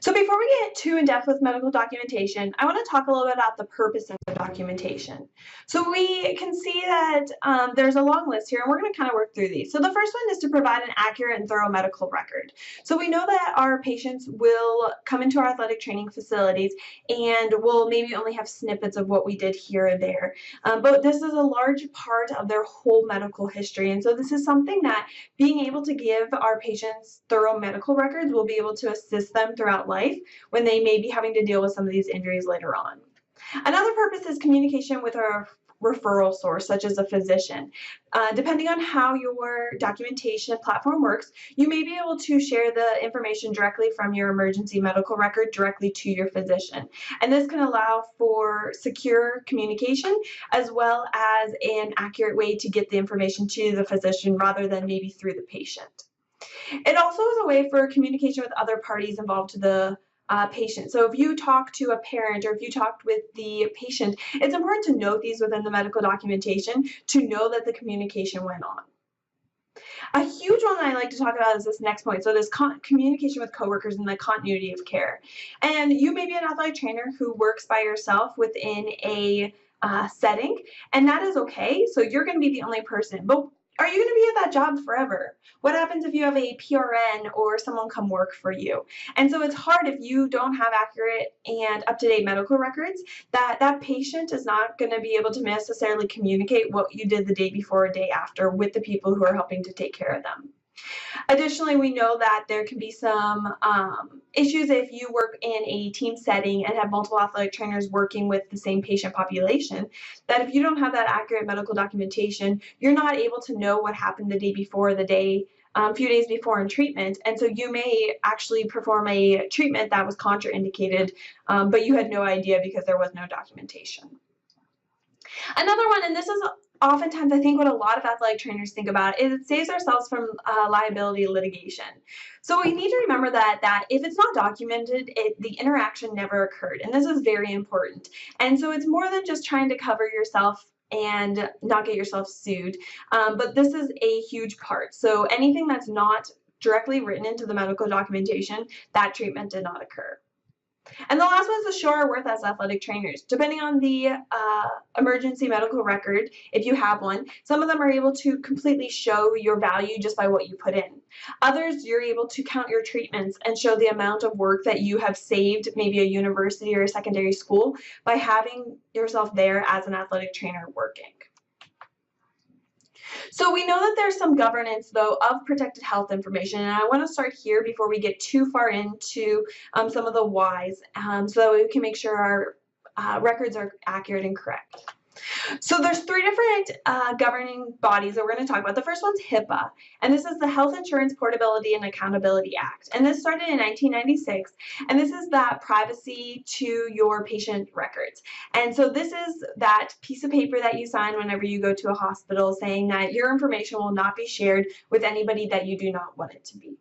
So before we get too in-depth with medical documentation, I want to talk a little bit about the purpose of the documentation. So we can see that there's a long list here, and we're going to kind of work through these. So the first one is to provide an accurate and thorough medical record. So we know that our patients will come into our athletic training facilities and will maybe only have snippets of what we did here or there. But this is a large part of their whole medical history. And so this is something that being able to give our patients thorough medical records will be able to assist them throughout life when they may be having to deal with some of these injuries later on. Another purpose is communication with our referral source, such as a physician. Depending on how your documentation platform works, you may be able to share the information directly from your emergency medical record directly to your physician. And this can allow for secure communication as well as an accurate way to get the information to the physician rather than maybe through the patient. It also is a way for communication with other parties involved to the patient. So if you talk to a parent or if you talked with the patient, it's important to note these within the medical documentation to know that the communication went on. A huge one that I like to talk about is this next point. So this communication with coworkers and the continuity of care. And you may be an athletic trainer who works by yourself within a setting, and that is okay. So you're going to be the only person. But are you going to be at that job forever? What happens if you have a PRN or someone come work for you? And so it's hard if you don't have accurate and up-to-date medical records that patient is not going to be able to necessarily communicate what you did the day before or day after with the people who are helping to take care of them. Additionally, we know that there can be some issues if you work in a team setting and have multiple athletic trainers working with the same patient population, that if you don't have that accurate medical documentation, you're not able to know what happened the day before, a few days before in treatment. And so you may actually perform a treatment that was contraindicated, but you had no idea because there was no documentation. Another one, and this is oftentimes I think what a lot of athletic trainers think about, is it saves ourselves from liability litigation. So we need to remember that if it's not documented, the interaction never occurred, and this is very important. And so it's more than just trying to cover yourself and not get yourself sued, but this is a huge part. So anything that's not directly written into the medical documentation, that treatment did not occur. And the last one is to show our worth as athletic trainers. Depending on the emergency medical record, if you have one, some of them are able to completely show your value just by what you put in. Others, you're able to count your treatments and show the amount of work that you have saved, maybe a university or a secondary school, by having yourself there as an athletic trainer working. So we know that there's some governance, though, of protected health information, and I want to start here before we get too far into some of the whys, so that we can make sure our records are accurate and correct. So there's three different governing bodies that we're going to talk about. The first one's HIPAA, and this is the Health Insurance Portability and Accountability Act. And this started in 1996, and this is that privacy to your patient records. And so this is that piece of paper that you sign whenever you go to a hospital saying that your information will not be shared with anybody that you do not want it to be.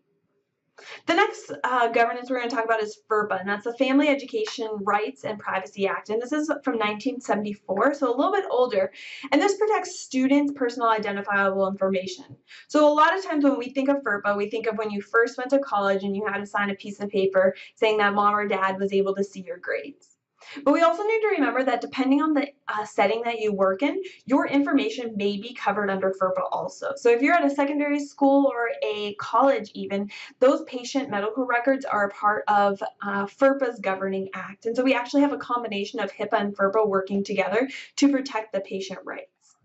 The next governance we're going to talk about is FERPA, and that's the Family Education Rights and Privacy Act, and this is from 1974, so a little bit older, and this protects students' personal identifiable information. So a lot of times when we think of FERPA, we think of when you first went to college and you had to sign a piece of paper saying that mom or dad was able to see your grades. But we also need to remember that depending on the setting that you work in, your information may be covered under FERPA also. So if you're at a secondary school or a college even, those patient medical records are a part of FERPA's governing act. And so we actually have a combination of HIPAA and FERPA working together to protect the patient rights.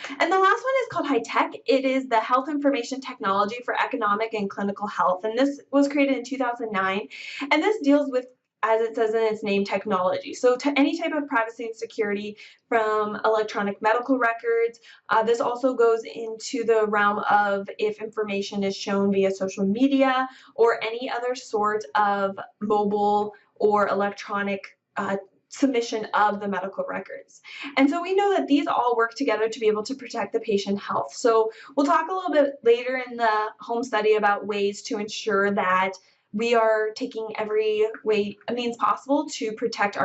And the last one is called HITECH. It is the Health Information Technology for Economic and Clinical Health. And this was created in 2009. And this deals with, as it says in its name, technology. So to any type of privacy and security from electronic medical records. This also goes into the realm of if information is shown via social media or any other sort of mobile or electronic submission of the medical records. And so we know that these all work together to be able to protect the patient health. So we'll talk a little bit later in the home study about ways to ensure that we are taking every means possible to protect our